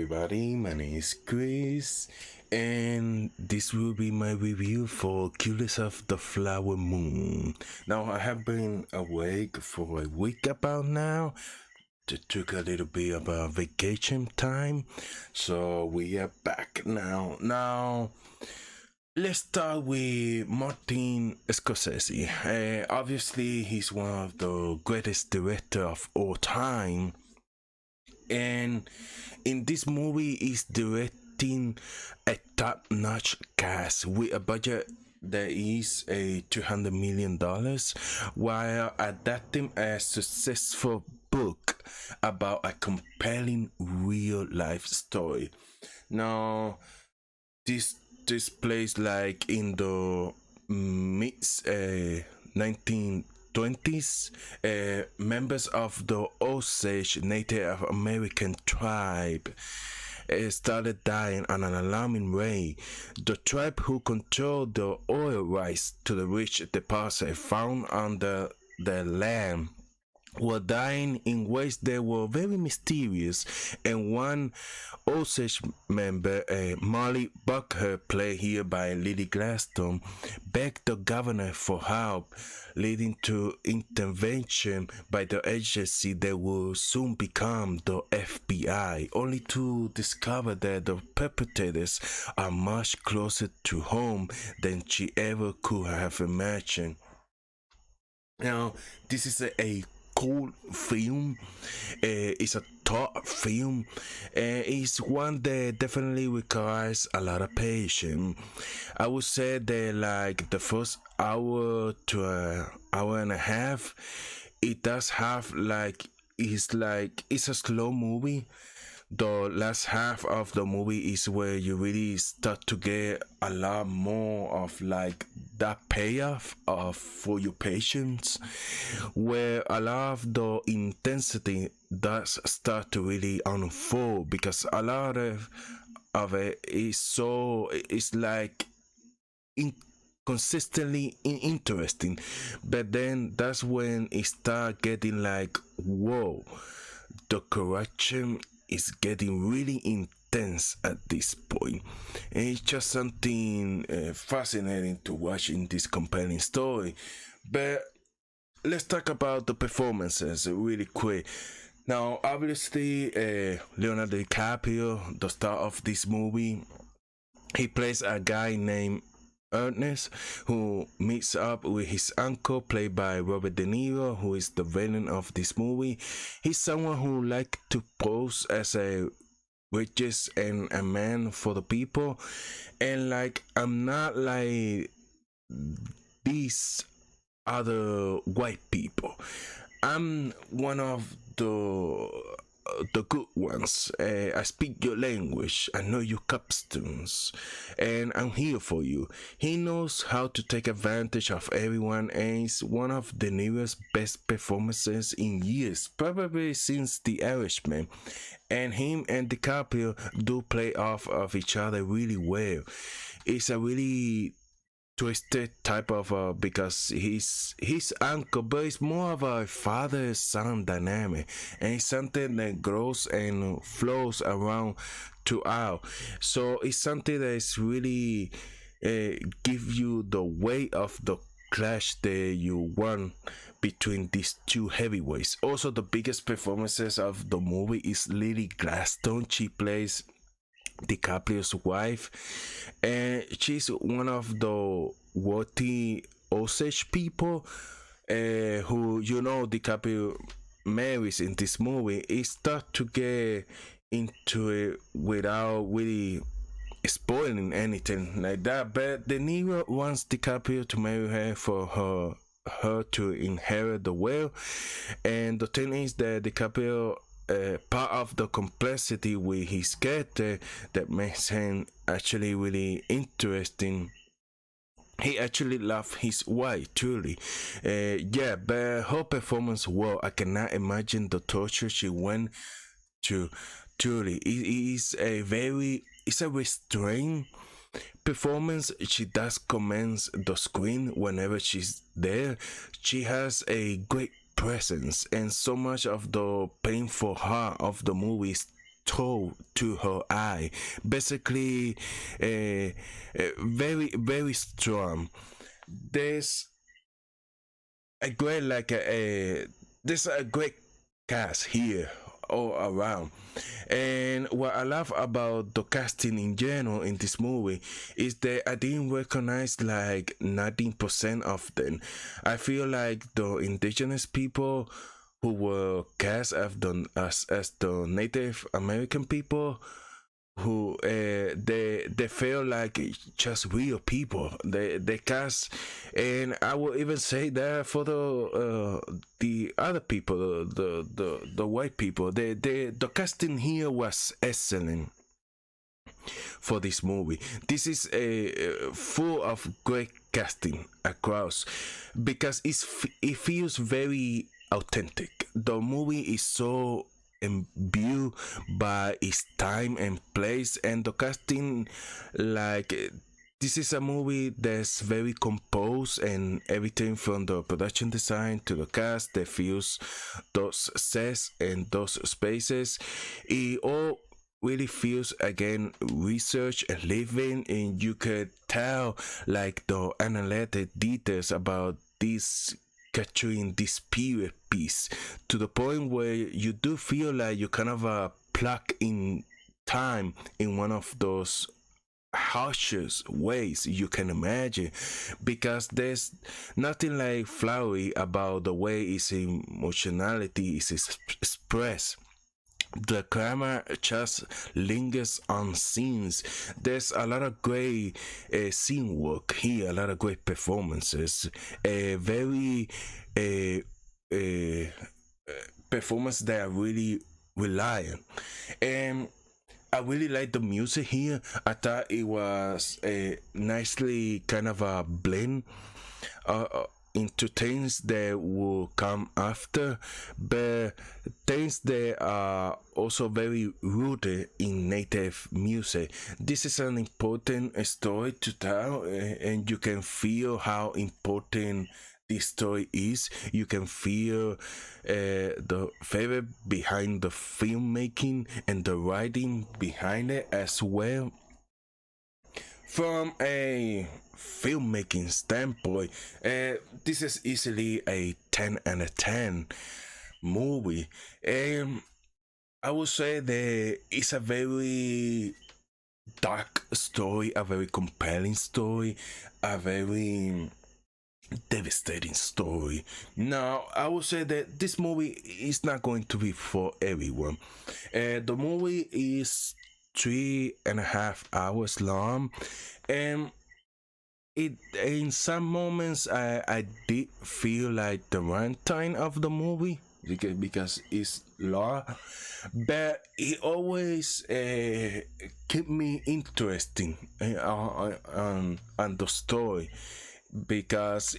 everybody, my name is Chris, and this will be my review for Killers of the Flower Moon. Now, I have been awake for a week about now. Took a little bit of a vacation time, so we are back now. Let's start with Martin Scorsese. Obviously, he's one of the greatest director of all time, and in this movie, he's directing a top-notch cast with a budget that is a $200 million, while adapting a successful book about a compelling real-life story. Now, this plays like in the mid 1920s. Members of the Osage Native American tribe started dying at an alarming rate. The tribe, who controlled the oil rights to the rich deposit found under the land, were dying in ways that were very mysterious, and one Osage member, Molly Bucker, played here by Lily Gladstone, begged the governor for help, leading to intervention by the agency that will soon become the FBI, only to discover that the perpetrators are much closer to home than she ever could have imagined. Now, this is a cool film. It's a thought film. It's one that definitely requires a lot of patience. I would say that like the first hour to an hour and a half, it does have it's a slow movie. The last half of the movie is where you really start to get a lot more of like that payoff of for your patience, where a lot of the intensity does start to really unfold, because a lot of it is so it's like consistently interesting, but then that's when it start getting like, whoa, the correction is getting really intense at this point, and it's just something fascinating to watch in this compelling story. But let's talk about the performances really quick. Now, obviously, Leonardo Dicaprio, the star of this movie, he plays a guy named Ernest, who meets up with his uncle, played by Robert De Niro, who is the villain of this movie. He's someone who likes to pose as a riches and a man for the people, and like, I'm not like these other white people. I'm one of the good ones. I speak your language. I know your customs, and I'm here for you. He knows how to take advantage of everyone, and it's one of De Niro's best performances in years, probably since The Irishman. And him and DiCaprio do play off of each other really well. It's a really twisted type of because he's his uncle, but it's more of a father-son dynamic, and it's something that grows and flows around throughout. So it's something that is really give you the weight of the clash that you want between these two heavyweights. Also, the biggest performances of the movie is Lily Gladstone. She plays DiCaprio's wife, and she's one of the wealthy Osage people who, DiCaprio marries in this movie. It start to get into it without really spoiling anything like that, but De Niro wants DiCaprio to marry her for her to inherit the wealth. And the thing is that DiCaprio, part of the complexity with his character that makes him actually really interesting, he actually loved his wife truly. But her performance, well, I cannot imagine the torture she went to. Truly, it's a restrained performance. She does commands the screen whenever she's there. She has a great presence, and so much of the pain for her of the movie is toe to her eye. Basically, very very strong. There's a great like there's a great cast here all around. And what I love about the casting in general in this movie is that I didn't recognize like 19% of them. I feel like the indigenous people who were cast as the Native American people who they feel like just real people. They cast, and I will even say that for the other people, the white people, the casting here was excellent for this movie. This is a full of great casting across because it feels very authentic. The movie is so imbued by its time and place, and the casting, like this is a movie that's very composed, and everything from the production design to the cast that feels those sets and those spaces, it all really feels again research and living, and you could tell like the analytic details about this capturing this period piece to the point where you do feel like you kind of plug in time in one of those harshest ways you can imagine, because there's nothing like flowery about the way its emotionality is expressed. The camera just lingers on scenes. There's a lot of great scene work here, a lot of great performances, a very performance that are really reliant. And I really like the music here. I thought it was a nicely kind of a blend into things that will come after, but things that are also very rooted in native music. This is an important story to tell, and you can feel how important this story is. You can feel the favor behind the filmmaking and the writing behind it as well. From a filmmaking standpoint, this is easily a 10 out of 10 movie. And I would say that it's a very dark story, a very compelling story, a very devastating story. Now, I would say that this movie is not going to be for everyone. The movie is 3.5 hours long, and it in some moments I did feel like the runtime of the movie because it's long, but it always kept me interesting on the story, because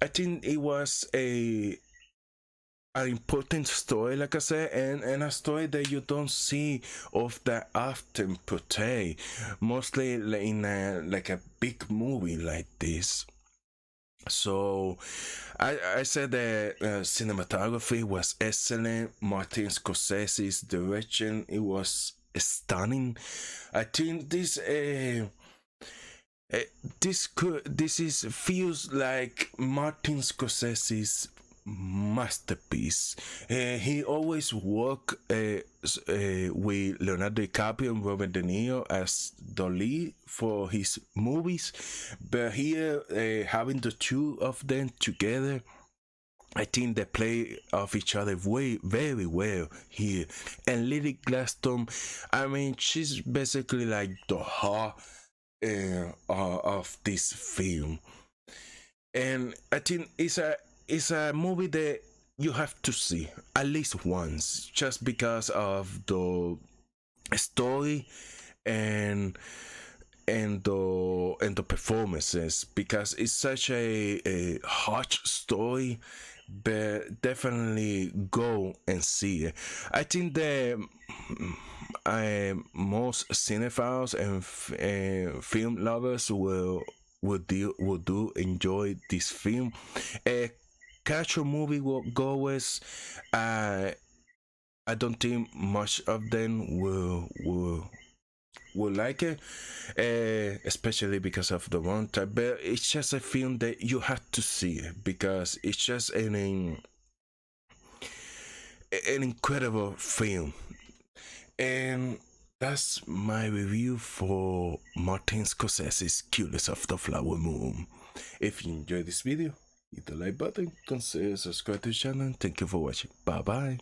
I think it was an important story, like I said, and a story that you don't see of that often portrayed, mostly in like a big movie like this. So I said that cinematography was excellent. Martin Scorsese's direction, it was stunning. I think this is feels like Martin Scorsese's masterpiece. He always worked with Leonardo Dicaprio and Robert De Niro as the lead for his movies, but here having the two of them together, I think they play off each other very well here. And Lily Gladstone, I mean, she's basically like the heart of this film, and I think it's a movie that you have to see at least once, just because of the story and the performances, because it's such a hot story. But definitely go and see it. I think that most cinephiles and film lovers will do enjoy this film. Casual movie goers, I don't think much of them will like it, especially because of the runtime. But it's just a film that you have to see it because it's just an incredible film. And that's my review for Martin Scorsese's Killers of the Flower Moon. If you enjoyed this video, hit the like button, consider subscribe to the channel. Thank you for watching. Bye bye.